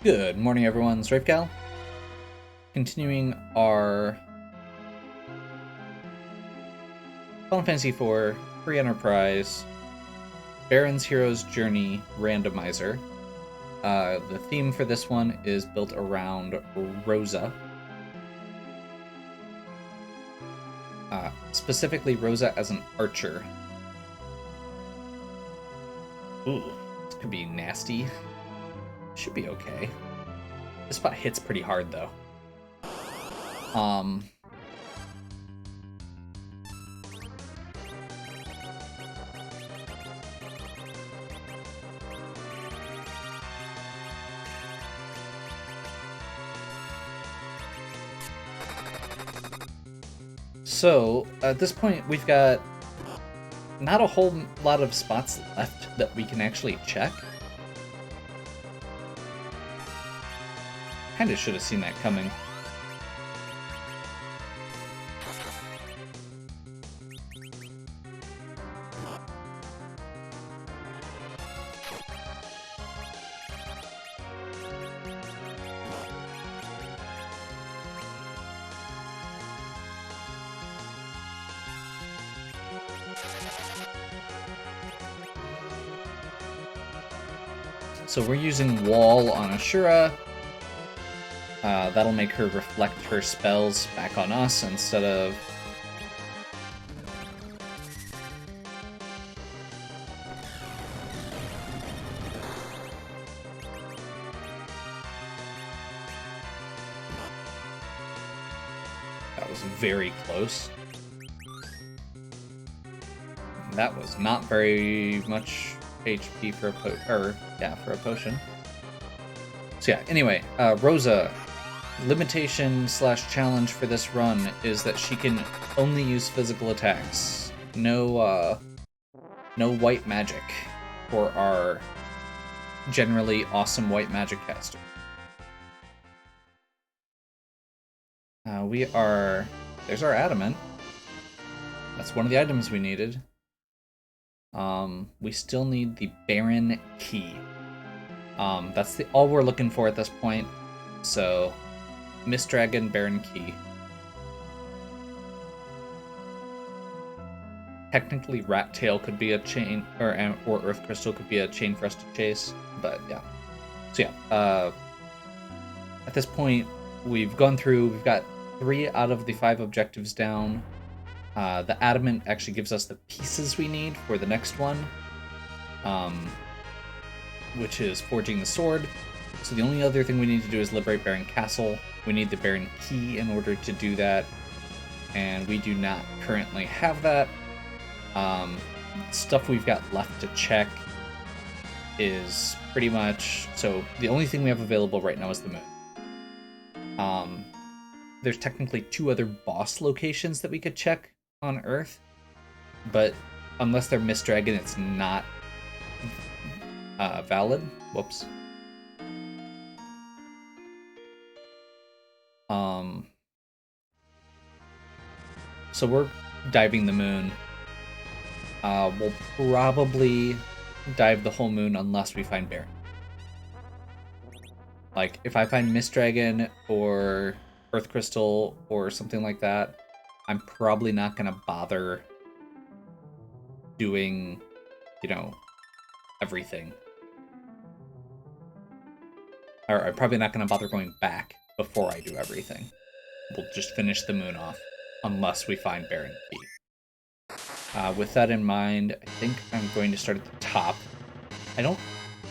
Good morning, everyone. Strafegal. Continuing our Final Fantasy IV Free Enterprise Baron's Hero's Journey Randomizer. The theme for this one is built around Rosa. Specifically, Rosa as an archer. Ooh, this could be nasty. Should be okay. This spot hits pretty hard, though. So, at this point, we've got not a whole lot of spots left that we can actually check. Kinda should have seen that coming. So we're using Wall on Ashura. That'll make her reflect her spells back on us instead of... That was very close. That was not very much HP for a potion. So yeah, anyway, Rosa, limitation / challenge for this run is that she can only use physical attacks. No white magic for our generally awesome white magic caster. There's our adamant. That's one of the items we needed. We still need the Baron Key. That's all we're looking for at this point. So, Mist Dragon, Baron Key. Technically, Rat Tail could be a chain, or Earth Crystal could be a chain for us to chase. But yeah. So yeah. At this point, we've gone through. We've got 3 out of the 5 objectives down. The Adamant actually gives us the pieces we need for the next one, which is forging the sword. So the only other thing we need to do is liberate Baron Castle. We need the Baron Key in order to do that, and we do not currently have that. Stuff we've got left to check is pretty much... So the only thing we have available right now is the moon. There's technically 2 other boss locations that we could check on Earth, but unless they're Mist Dragon, it's not valid. Whoops. So we're diving the moon. We'll probably dive the whole moon unless we find Baron. Like, if I find Mist Dragon or Earth Crystal or something like that, I'm probably not going to bother doing, everything. Or I'm probably not going to bother going back before I do everything. We'll just finish the moon off, unless we find Baron Key. With that in mind, I think I'm going to start at the top. I don't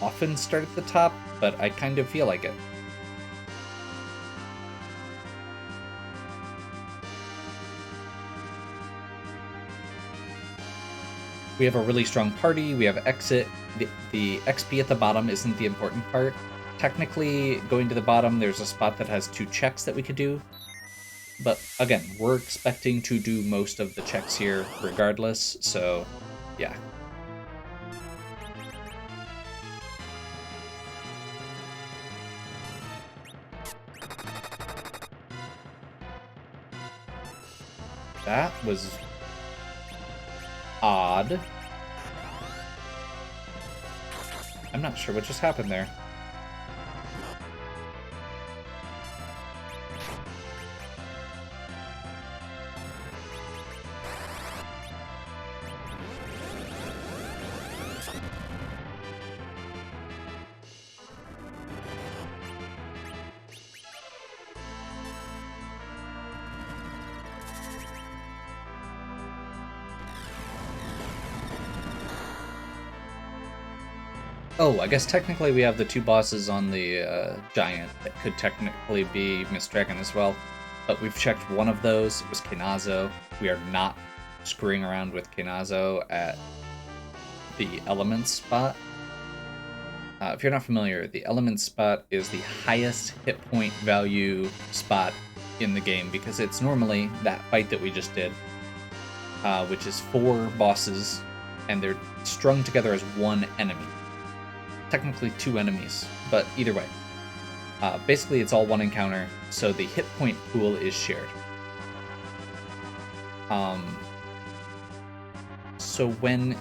often start at the top, but I kind of feel like it. We have a really strong party, we have exit. The XP at the bottom isn't the important part. Technically, going to the bottom, there's a spot that has 2 checks that we could do. But again, we're expecting to do most of the checks here regardless, so yeah. That was odd. I'm not sure what just happened there. Oh, I guess technically we have the two bosses on the giant that could technically be Miss Dragon as well. But we've checked one of those. It was Kenazo. We are not screwing around with Kenazo at the Elements spot. If you're not familiar, the Elements spot is the highest hit point value spot in the game because it's normally that fight that we just did, which is 4 bosses, and they're strung together as one enemy. Technically 2 enemies, but either way. Basically, it's all one encounter, so the hit point pool is shared. So when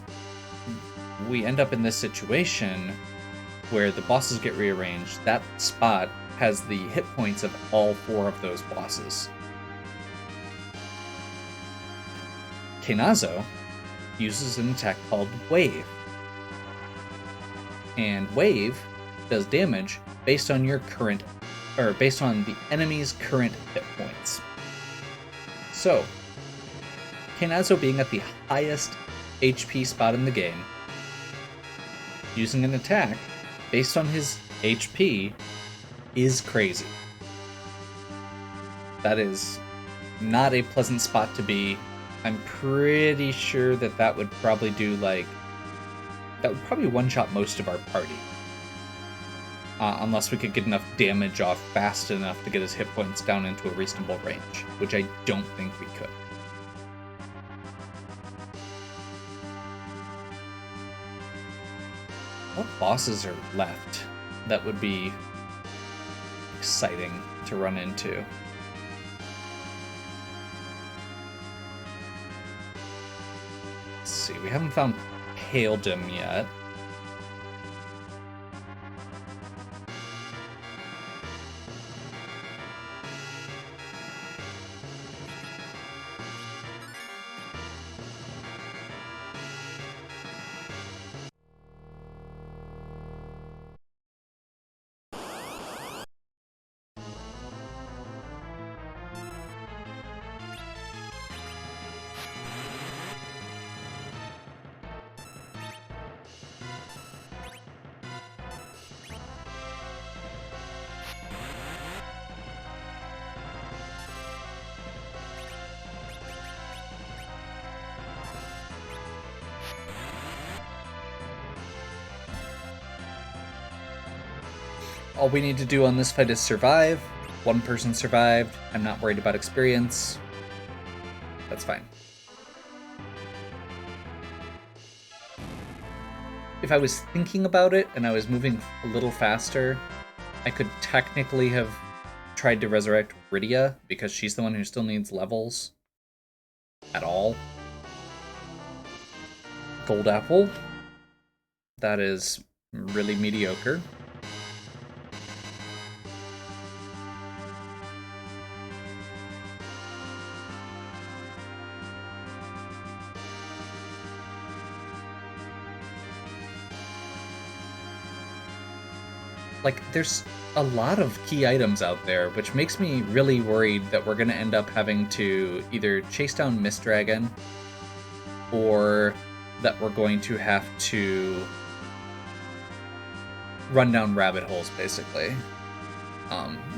we end up in this situation where the bosses get rearranged, that spot has the hit points of all 4 of those bosses. Kenazo uses an attack called Wave. And Wave does damage based on your current, or based on the enemy's current hit points. So, Kenazo being at the highest HP spot in the game, using an attack based on his HP is crazy. That is not a pleasant spot to be. I'm pretty sure that that would probably do like... that would probably one-shot most of our party. Unless we could get enough damage off fast enough to get his hit points down into a reasonable range, which I don't think we could. What bosses are left that would be exciting to run into? Let's see, we haven't found Paledom yet. All we need to do on this fight is survive. One person survived. I'm not worried about experience. That's fine. If I was thinking about it and I was moving a little faster, I could technically have tried to resurrect Rydia because she's the one who still needs levels at all. Gold Apple. That is really mediocre. Like, there's a lot of key items out there, which makes me really worried that we're going to end up having to either chase down Miss Dragon, or that we're going to have to run down rabbit holes, basically.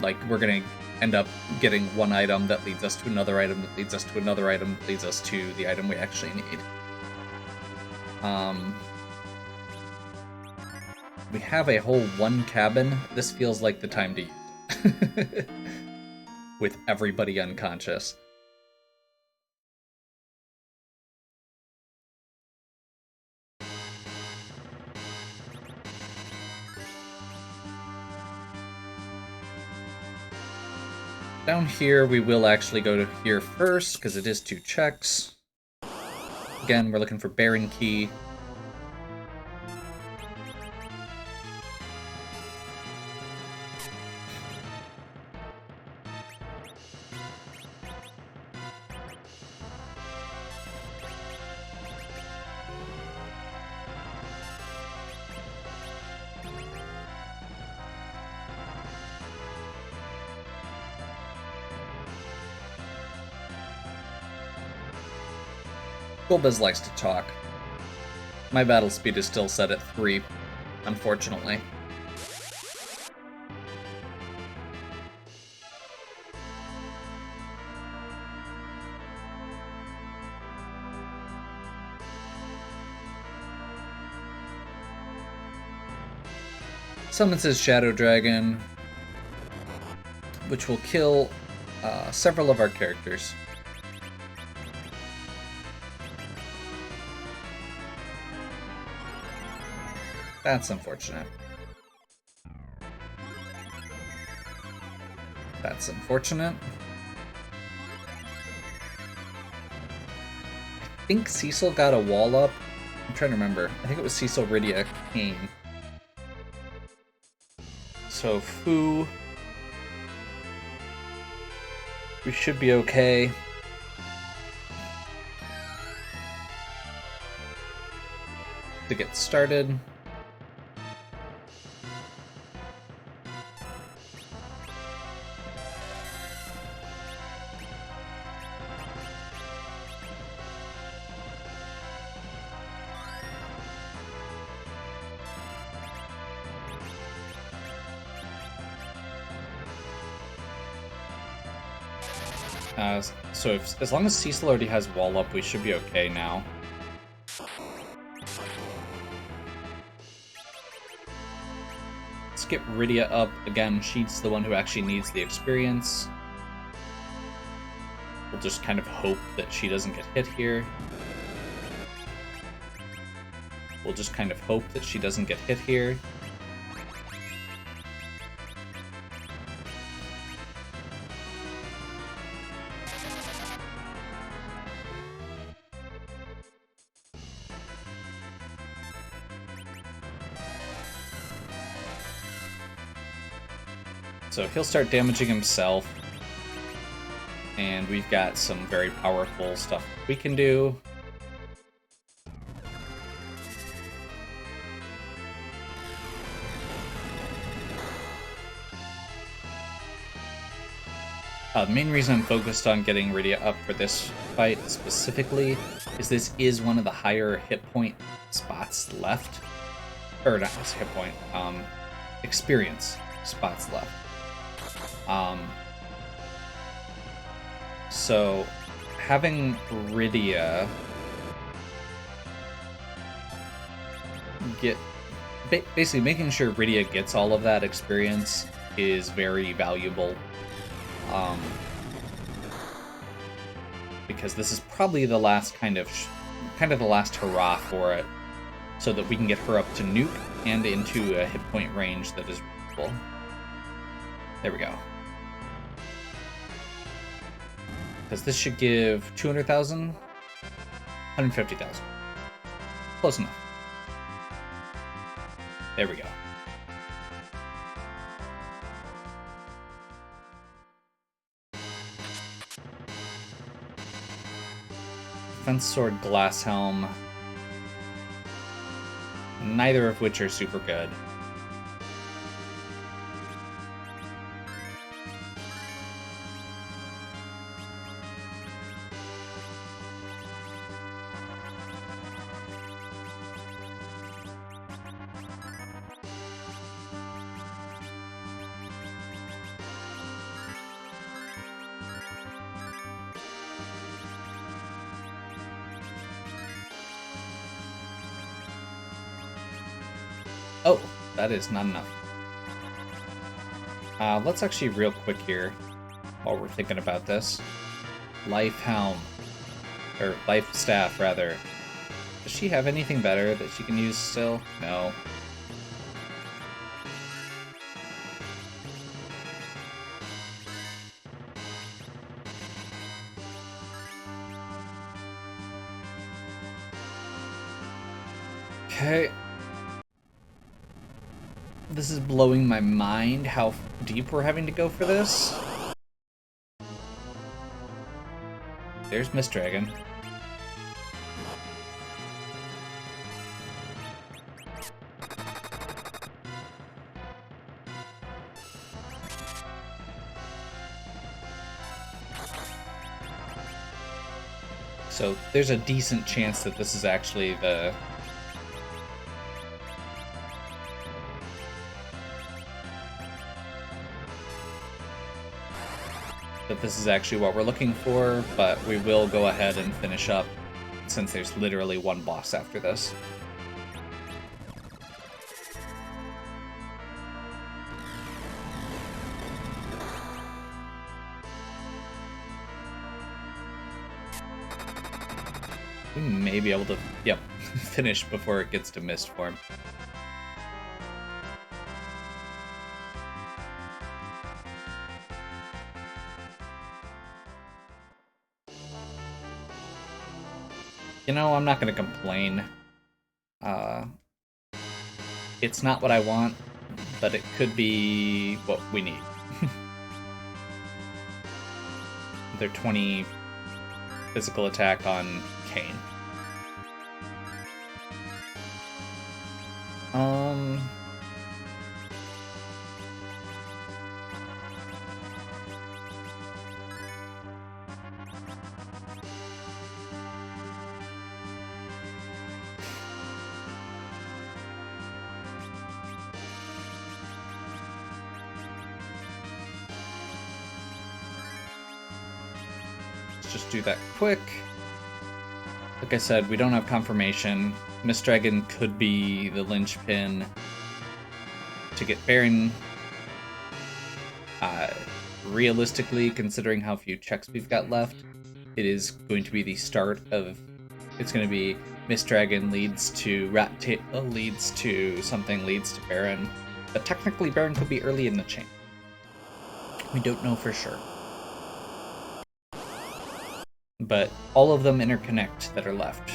Like, we're going to end up getting one item that leads us to another item, that leads us to another item, that leads us to the item we actually need. We have a whole 1 cabin. This feels like the time to use. With everybody unconscious. Down here, we will actually go to here first, because it is 2 checks. Again, we're looking for Baron Key. Golbez likes to talk. My battle speed is still set at 3. unfortunately. Summons his Shadow Dragon, which will kill several of our characters. That's unfortunate. That's unfortunate. I think Cecil got a wall up. I'm trying to remember. I think it was Cecil, Rydia, Kane. So Fu, we should be okay. To get started. So as long as Cecil already has wall up, we should be okay now. Let's get Rydia up. Again, she's the one who actually needs the experience. We'll just kind of hope that she doesn't get hit here. We'll just kind of hope that she doesn't get hit here. So he'll start damaging himself, and we've got some very powerful stuff we can do. The main reason I'm focused on getting Rydia up for this fight specifically is this is one of the higher hit point spots left. Or not hit point, experience spots left. So having Rydia get basically making sure Rydia gets all of that experience is very valuable. Because this is probably the last kind of the last hurrah for it, so that we can get her up to nuke and into a hit point range that is reasonable. There we go. Because this should give 200,000, 150,000. Close enough. There we go. Defense Sword, Glass Helm. Neither of which are super good. Oh, that is not enough. Let's actually real quick here, while we're thinking about this. Life Helm. Or Life Staff, rather. Does she have anything better that she can use still? No. Okay. This is blowing my mind how deep we're having to go for this. There's Miss Dragon. So there's a decent chance that this is actually the that this is actually what we're looking for, but we will go ahead and finish up since there's literally one boss after this. We may be able to, yep, finish before it gets to mist form. You know, I'm not going to complain. It's not what I want, but it could be what we need. They're 20 physical attack on Kane. Let's just do that quick. Like I said, we don't have confirmation. Mist Dragon could be the linchpin to get Baron. Realistically, considering how few checks we've got left, it is going to be the start of... It's going to be Mist Dragon leads to leads to something, leads to Baron. But technically, Baron could be early in the chain. We don't know for sure. But all of them interconnect that are left.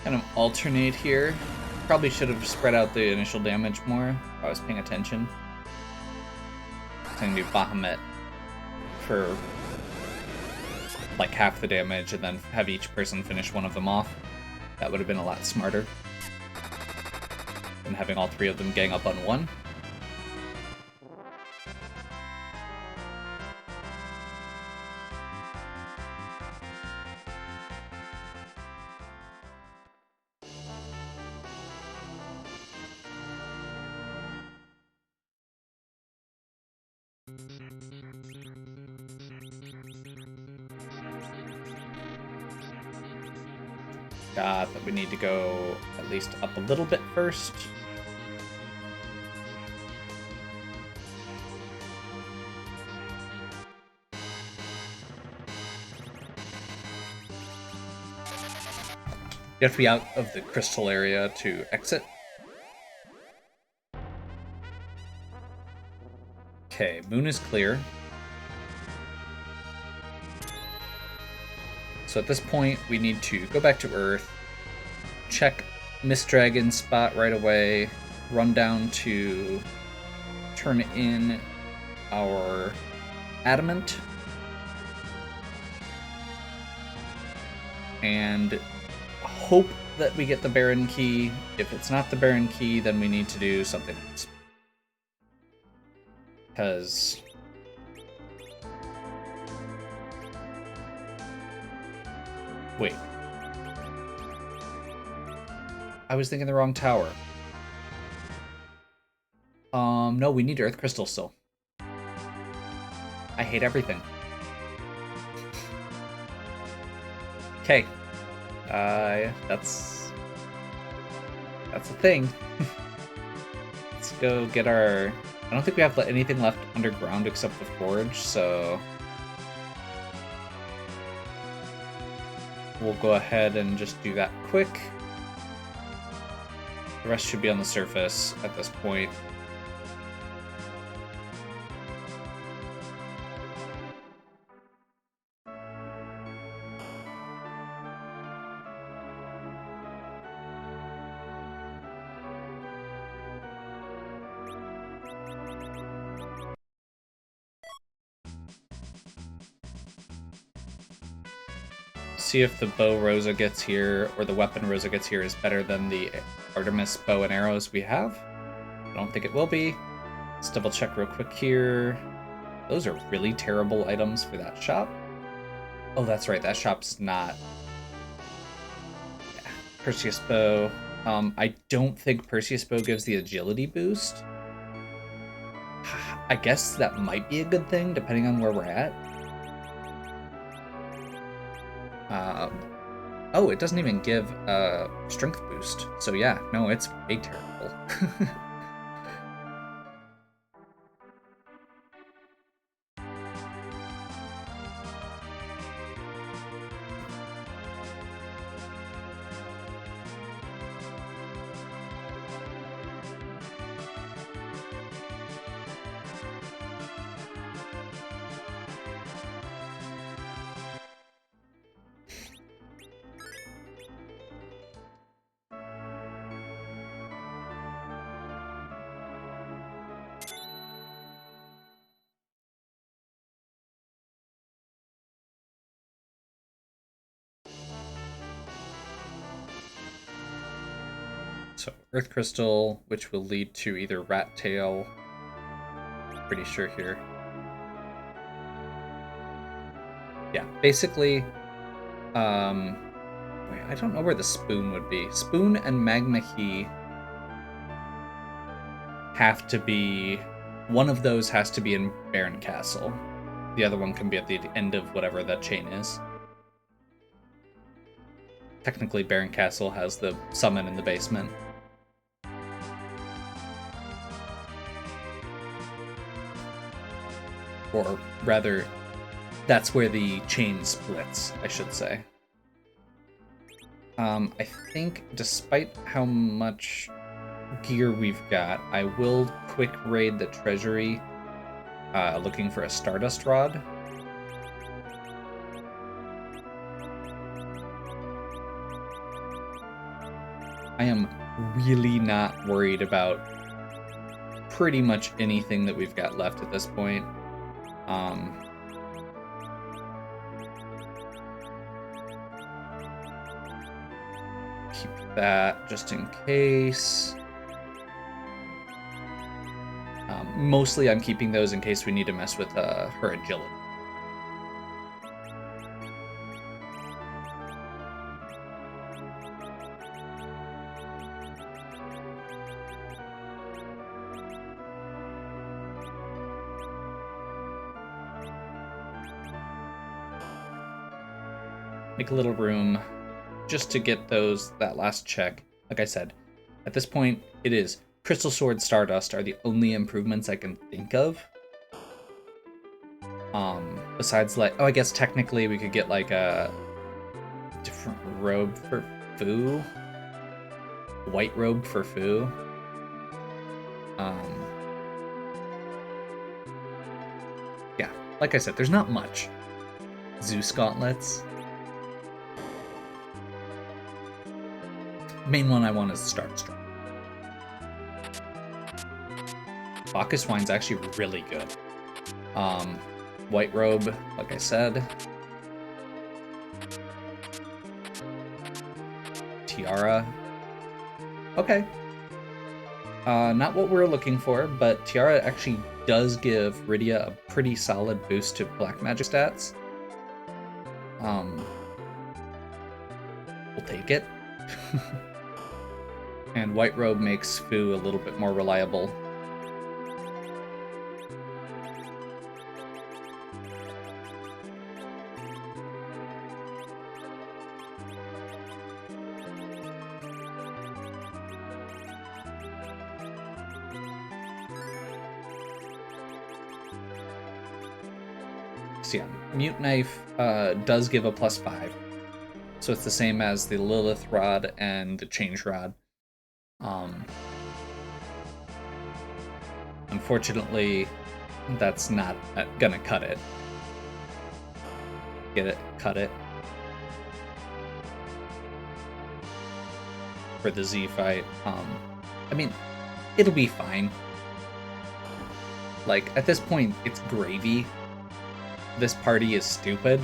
Kind of alternate here. Probably should have spread out the initial damage more if I was paying attention. It's going to be Bahamut for like half the damage and then have each person finish one of them off. That would have been a lot smarter than having all three of them gang up on one. But we need to go at least up a little bit first. You have to be out of the crystal area to exit. Okay, moon is clear. So at this point, we need to go back to Earth, check Mist Dragon's spot right away, run down to turn in our Adamant, and hope that we get the Baron Key. If it's not the Baron Key, then we need to do something else. Because... Wait. I was thinking the wrong tower. No, we need Earth Crystal still. I hate everything. Okay. Yeah, that's a thing. Let's go get our... I don't think we have anything left underground except the forge, so... We'll go ahead and just do that quick. The rest should be on the surface at this point. see if the bow Rosa gets here, or the weapon Rosa gets here, is better than the Artemis bow and arrows we have. I don't think it will be. Let's double check real quick here. Those are really terrible items for that shop. Oh, that's right, that shop's not... Yeah. Perseus bow. I don't think Perseus bow gives the agility boost. I guess that might be a good thing, depending on where we're at. Oh, it doesn't even give a strength boost. So yeah, no, it's way terrible. So Earth Crystal, which will lead to either Rat Tail, pretty sure here. Yeah, basically, wait, I don't know where the spoon would be. Spoon and Magma Key have to be, one of those has to be in Baron Castle. The other one can be at the end of whatever that chain is. Technically, Baron Castle has the summon in the basement. Or rather, that's where the chain splits, I should say. I think despite how much gear we've got, I will quick raid the treasury looking for a Stardust Rod. I am really not worried about pretty much anything that we've got left at this point. Keep that just in case. Mostly I'm keeping those in case we need to mess with her agility. Make a little room just to get that last check. Like I said, at this point, it is Crystal Sword, Stardust are the only improvements I can think of. Besides, like, oh, I guess technically we could get like a different robe for Fu. White robe for Fu. Yeah, like I said, there's not much. Zeus gauntlets. Main one I want is Start Strong. Bacchus wine's actually really good. White robe, like I said. Tiara. Okay. Not what we're looking for, but Tiara actually does give Rydia a pretty solid boost to black magic stats. We'll take it. And White Robe makes Fu a little bit more reliable. So yeah, Mute Knife does give a +5. So it's the same as the Lilith Rod and the Change Rod. Unfortunately, that's not gonna cut it. Get it? Cut it. For the Z fight. I mean, it'll be fine. Like, at this point, it's gravy. This party is stupid.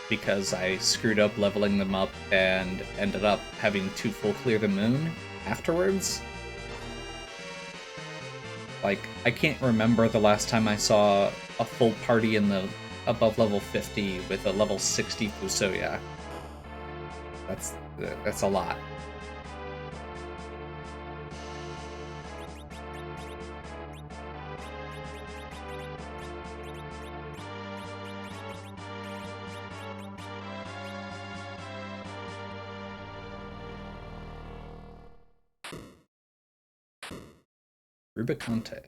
because I screwed up leveling them up and ended up having to full clear the moon afterwards. Like, I can't remember the last time I saw a full party in the above level 50 with a level 60 Fusoya. That's a lot. Rubicante.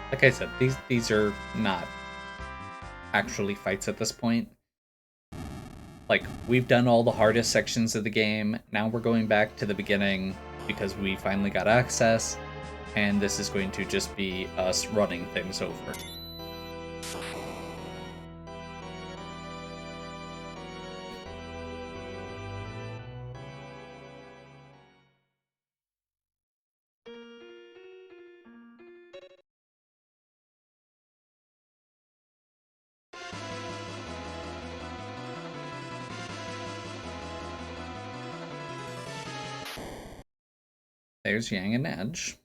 Like I said, these are not actually fights at this point. Like, we've done all the hardest sections of the game, now we're going back to the beginning because we finally got access, and this is going to just be us running things over. There's Yang and Edge.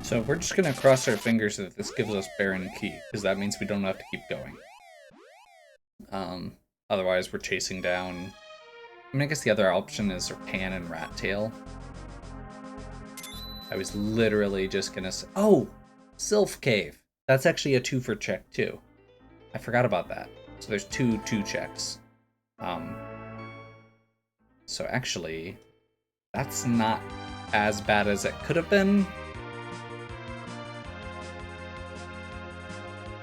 So we're just gonna cross our fingers that this gives us Baron Key, because that means we don't have to keep going. Otherwise we're chasing down... I mean, I guess the other option is Pan and Rat Tail. I was literally just gonna say... Oh! Sylph Cave! That's actually a 2 for check, too. I forgot about that. So there's two checks. So actually, that's not as bad as it could have been.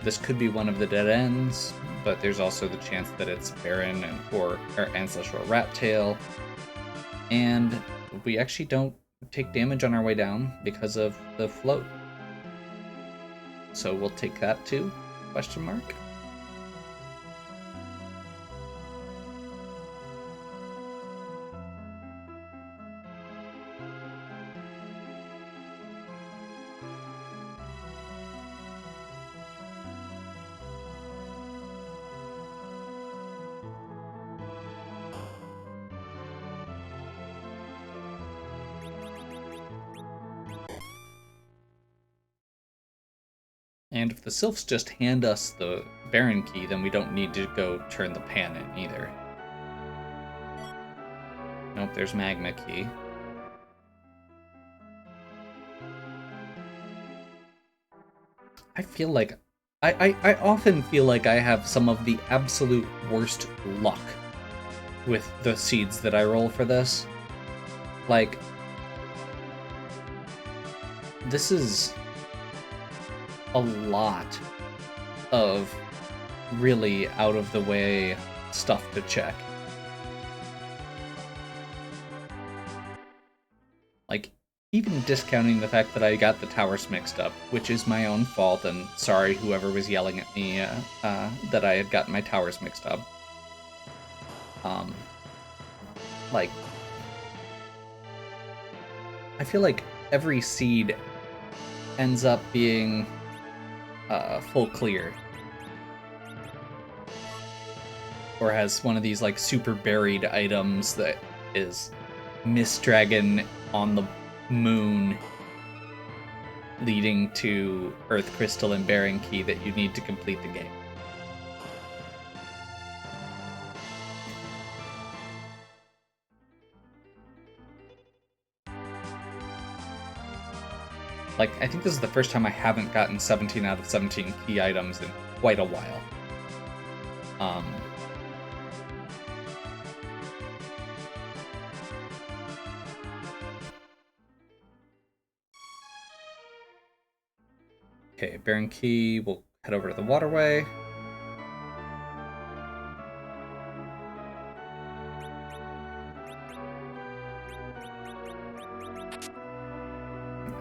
This could be one of the dead ends, but there's also the chance that it's Baron or Rat Tail. And we actually don't take damage on our way down because of the float. So we'll take that too? Question mark. And if the Sylphs just hand us the Baron Key, then we don't need to go turn the Pan in either. Nope, there's Magma Key. I feel like... I often feel like I have some of the absolute worst luck with the seeds that I roll for this. Like... This is... a lot of really out-of-the-way stuff to check. Like, even discounting the fact that I got the towers mixed up, which is my own fault, and sorry whoever was yelling at me that I had gotten my towers mixed up. Like, I feel like every seed ends up being full clear. Or has one of these like super buried items that is Mist Dragon on the moon leading to Earth Crystal and Bearing Key that you need to complete the game. Like, I think this is the first time I haven't gotten 17 out of 17 key items in quite a while. Okay, Bearing Key, we'll head over to the waterway.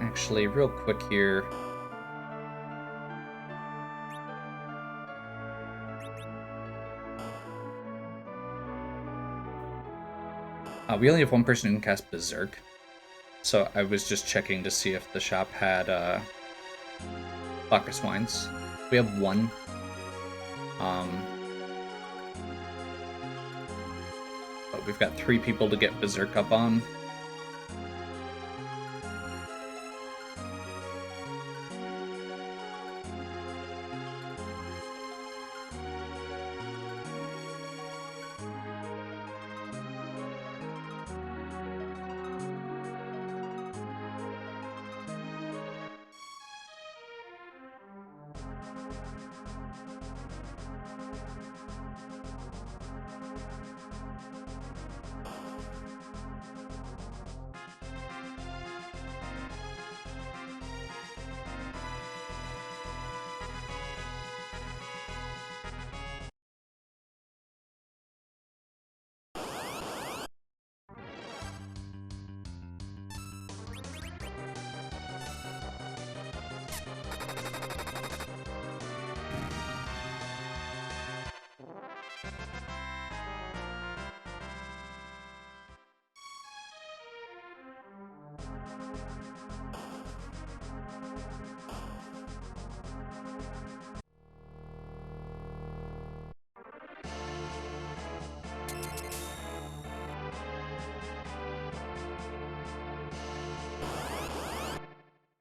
Actually, real quick here. We only have one person who can cast Berserk. So I was just checking to see if the shop had Flagset Wines. We have one. But we've got 3 people to get Berserk up on.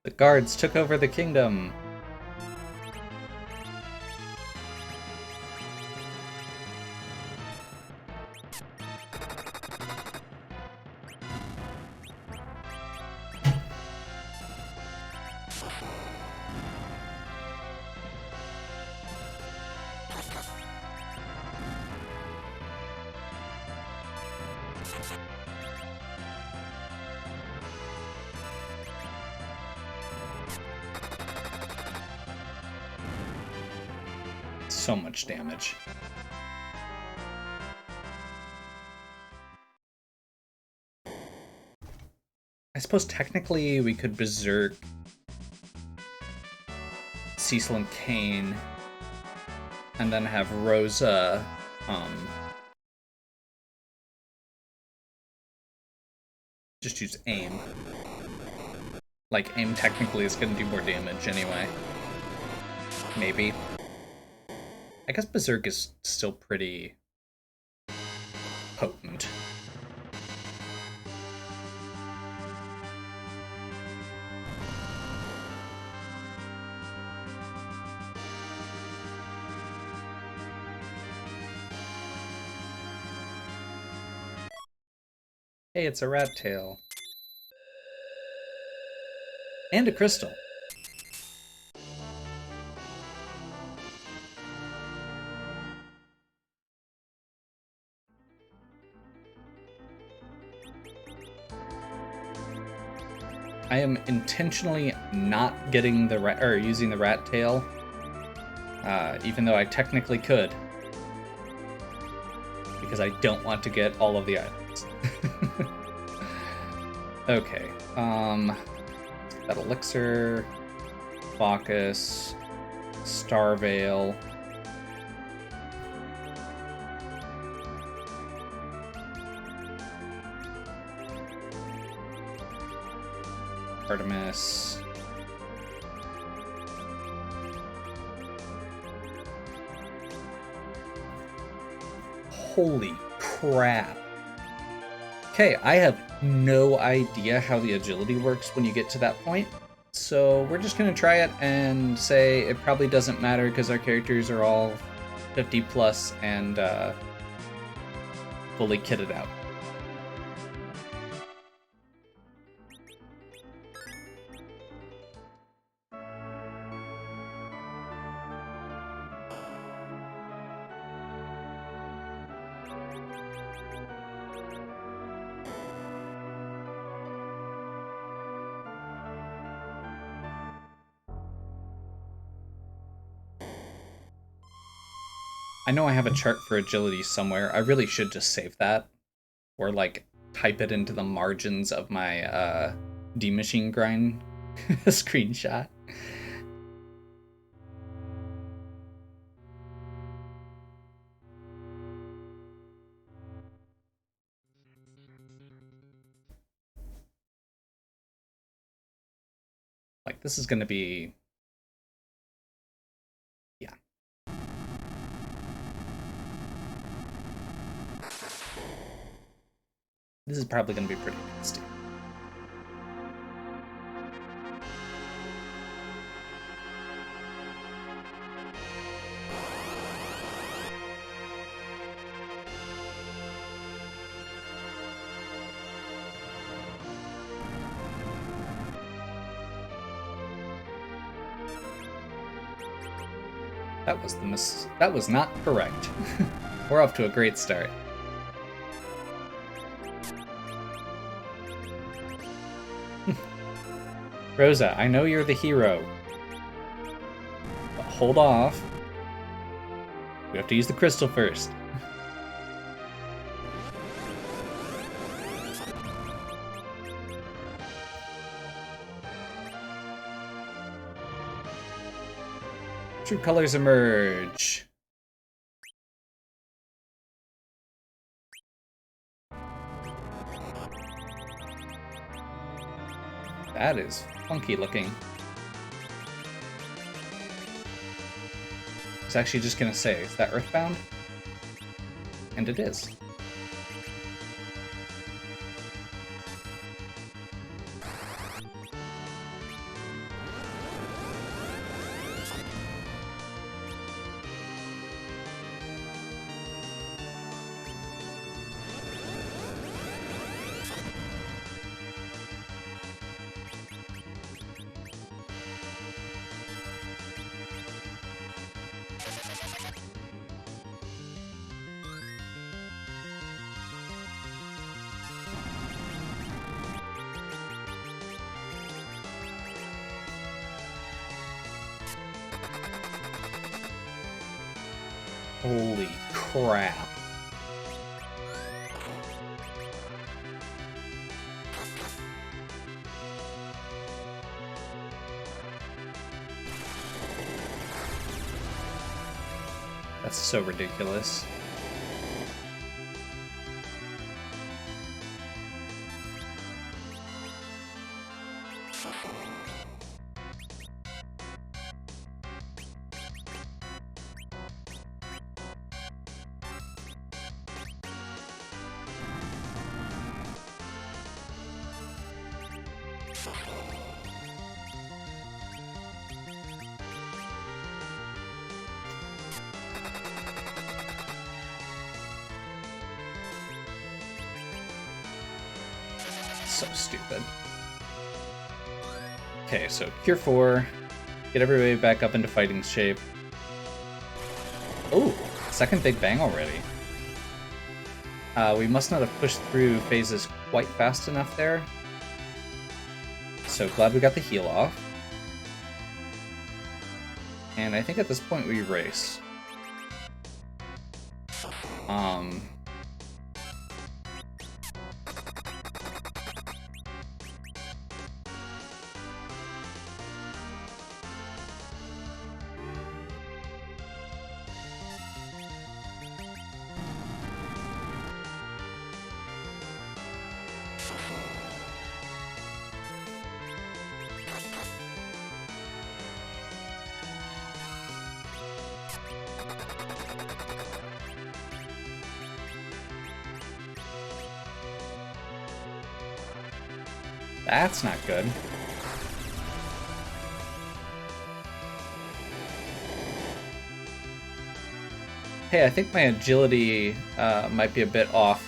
The guards took over the kingdom. So much damage. I suppose technically we could Berserk Cecil and Kane and then have Rosa just use aim. Like, aim technically is going to do more damage anyway. Maybe. I guess Berserk is still pretty potent. Hey, it's a rat tail. And a crystal. I am intentionally not getting the rat, or using the rat tail, even though I technically could, because I don't want to get all of the items. Okay, that elixir, Bacchus, Starveil. Artemis. Holy crap. Okay, I have no idea how the agility works when you get to that point. So we're just going to try it and say it probably doesn't matter because our characters are all 50 plus and fully kitted out. I know I have a chart for agility somewhere. I really should just save that. Or, like, type it into the margins of my D-Machine Grind screenshot. Like, this is going to be... yeah. This is probably going to be pretty nasty. That was not correct. We're off to a great start. Rosa, I know you're the hero. But hold off. We have to use the crystal first. True colors emerge. That is funky looking. I was actually just gonna say, is that Earthbound? And it is. Holy crap. That's so ridiculous. So stupid. Okay, so Cure 4. Get everybody back up into fighting shape. Oh, second Big Bang already. We must not have pushed through phases quite fast enough there. So glad we got the heal off. And I think at this point we race. That's not good. Hey, I think my agility might be a bit off.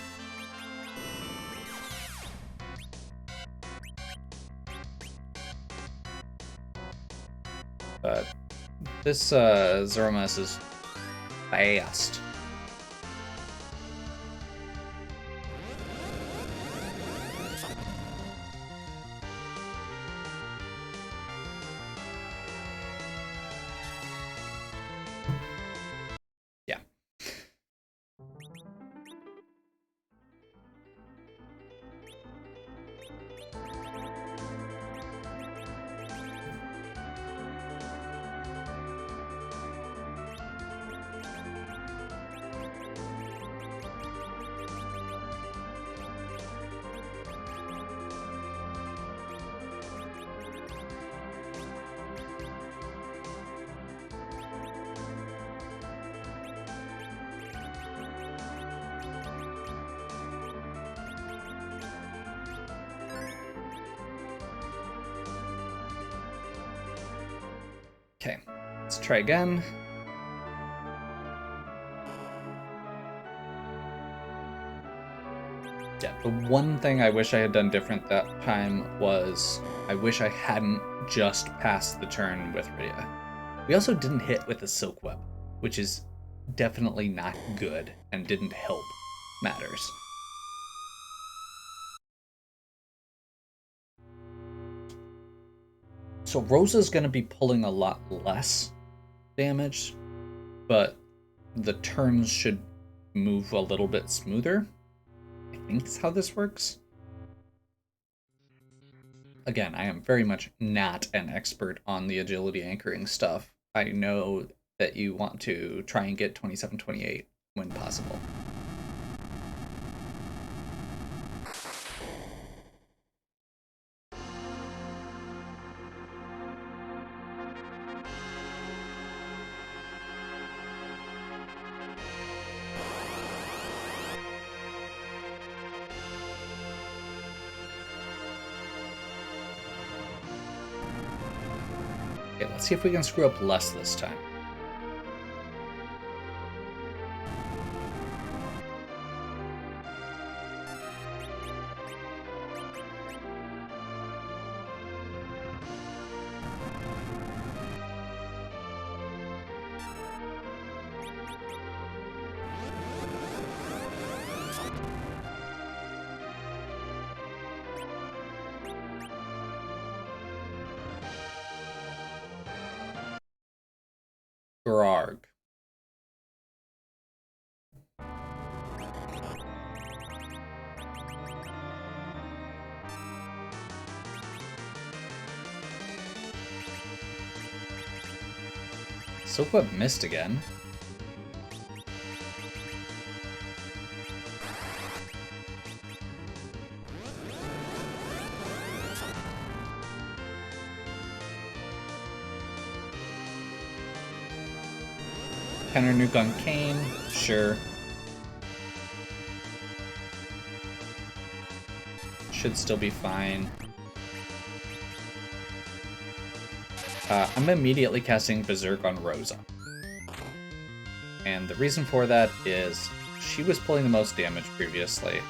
But this Zoromas is fast. Yeah. Okay, let's try again. Yeah, the one thing I wish I had done different that time was I wish I hadn't just passed the turn with Rydia. We also didn't hit with a Silk Web, which is definitely not good and didn't help matters. So Rosa's going to be pulling a lot less damage, but the turns should move a little bit smoother. I think that's how this works. Again, I am very much not an expert on the agility anchoring stuff. I know that you want to try and get 27-28 when possible. Okay, let's see if we can screw up less this time. Grarg. Silk Web missed again. Counter nuke on Kane, sure. Should still be fine. I'm immediately casting Berserk on Rosa. And the reason for that is she was pulling the most damage previously.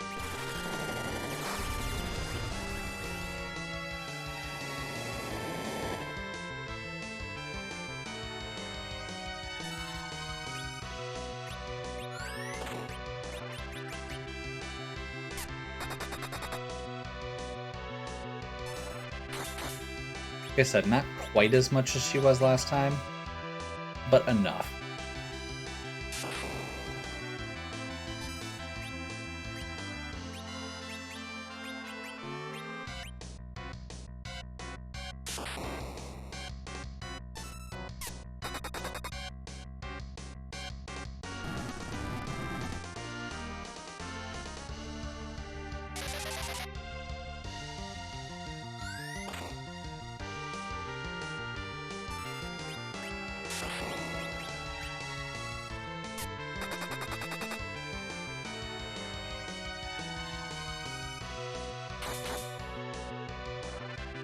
Like I said, not quite as much as she was last time, but enough.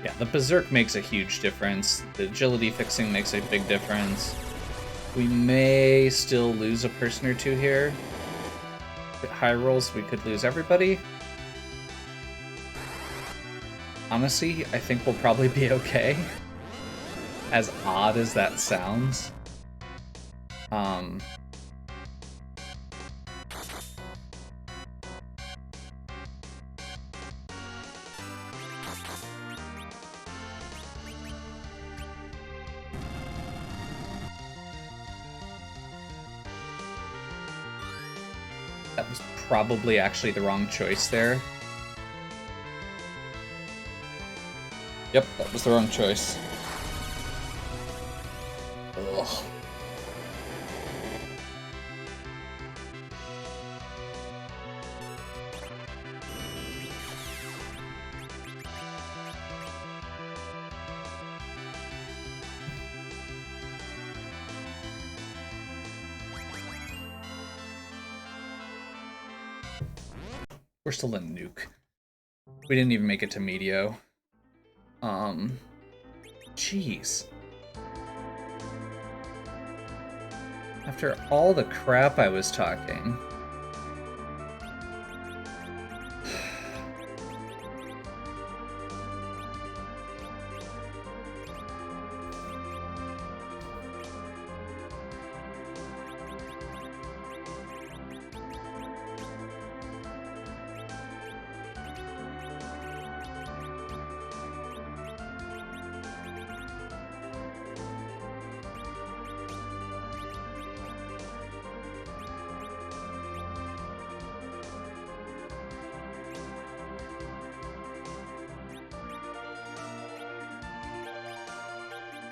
Yeah, the Berserk makes a huge difference. The agility fixing makes a big difference. We may still lose a person or two here. At high rolls, we could lose everybody. Honestly, I think we'll probably be okay. As odd as that sounds. That was probably actually the wrong choice there. Yep, that was the wrong choice. Ugh. We're still in nuke. We didn't even make it to Medio. Jeez. After all the crap I was talking.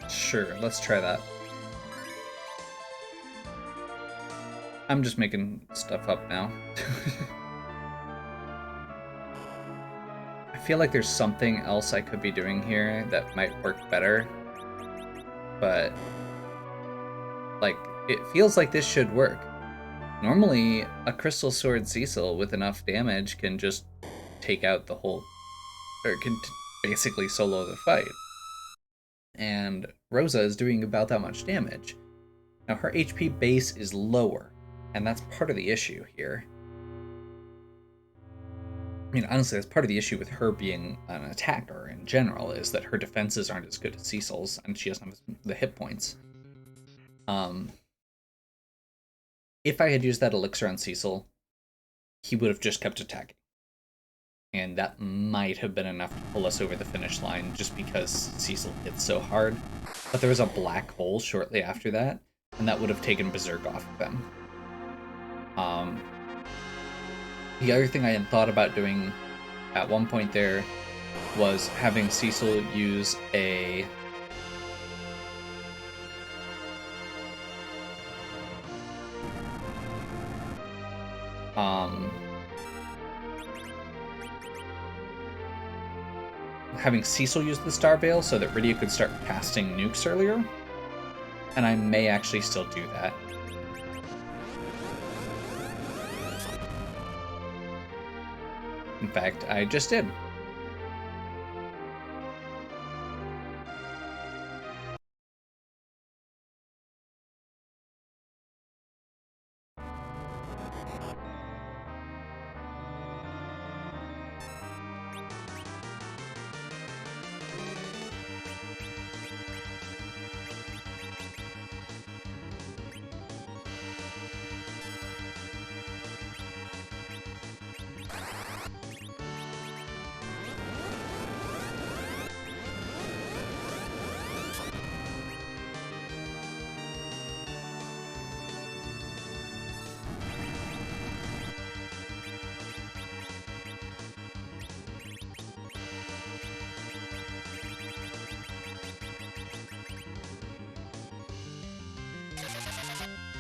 Sure, let's try that. I'm just making stuff up now. I feel like there's something else I could be doing here that might work better. But, like, it feels like this should work. Normally, a Crystal Sword Cecil with enough damage can just take out the whole... or can basically solo the fight. And Rosa is doing about that much damage. Now her HP base is lower, and that's part of the issue here. I mean, honestly, that's part of the issue with her being an attacker in general, is that her defenses aren't as good as Cecil's, and she doesn't have the hit points. If I had used that elixir on Cecil, he would have just kept attacking. And that might have been enough to pull us over the finish line just because Cecil hit so hard. But there was a black hole shortly after that, and that would have taken Berserk off of them. The other thing I had thought about doing at one point there was having Cecil use a... having Cecil use the Star Veil so that Rydia could start casting nukes earlier. And I may actually still do that. In fact, I just did.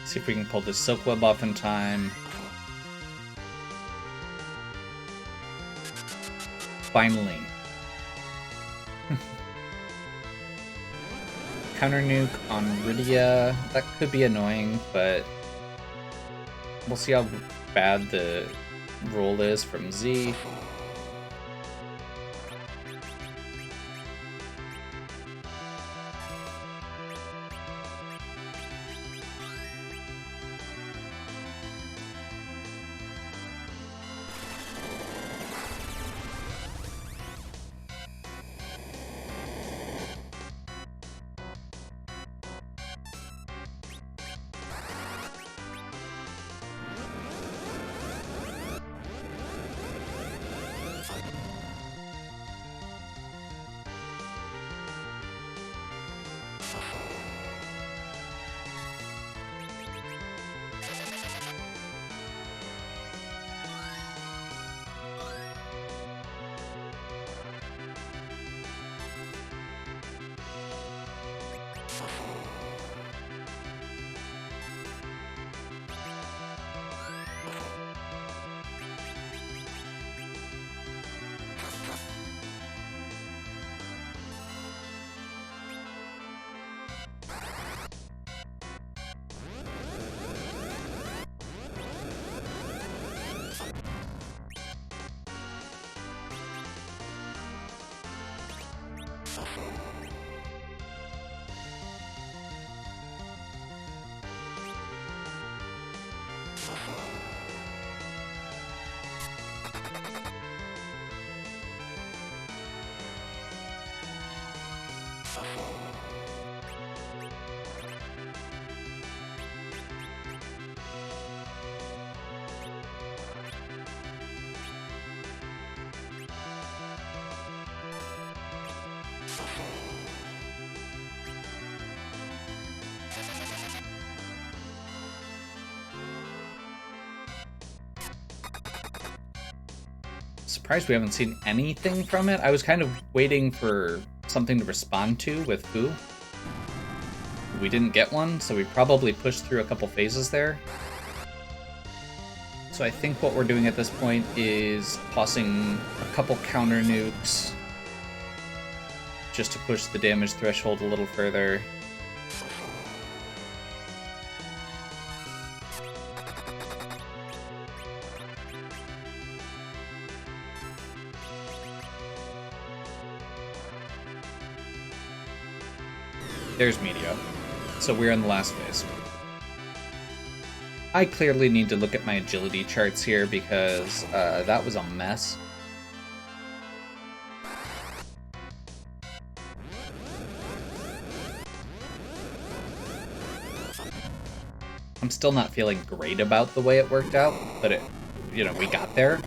See if we can pull this Silk Web off in time. Finally. Counter nuke on Rydia. That could be annoying, but we'll see how bad the roll is from Z. Surprised we haven't seen anything from it. I was kind of waiting for something to respond to with Fu. We didn't get one, so we probably pushed through a couple phases there. So I think what we're doing at this point is tossing a couple counter nukes just to push the damage threshold a little further. There's Meteor. So we're in the last phase. I clearly need to look at my agility charts here because that was a mess. I'm still not feeling great about the way it worked out, but we got there.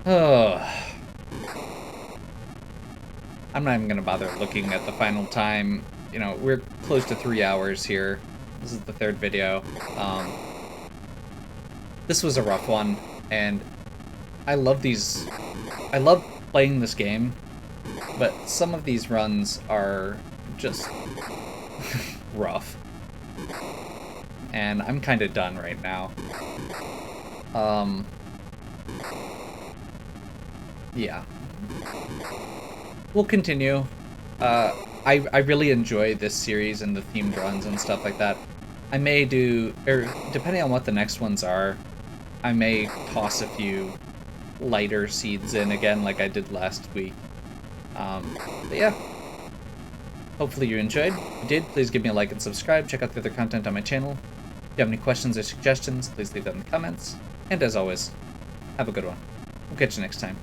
Oh. I'm not even going to bother looking at the final time. We're close to 3 hours here. This is the third video. This was a rough one, and I love playing this game, but some of these runs are just rough. And I'm kind of done right now. Yeah. We'll continue. I really enjoy this series and the themed runs and stuff like that. I may do, or depending on what the next ones are, I may toss a few lighter seeds in again like I did last week. But yeah. Hopefully you enjoyed. If you did, please give me a like and subscribe. Check out the other content on my channel. If you have any questions or suggestions, please leave them in the comments. And as always, have a good one. We'll catch you next time.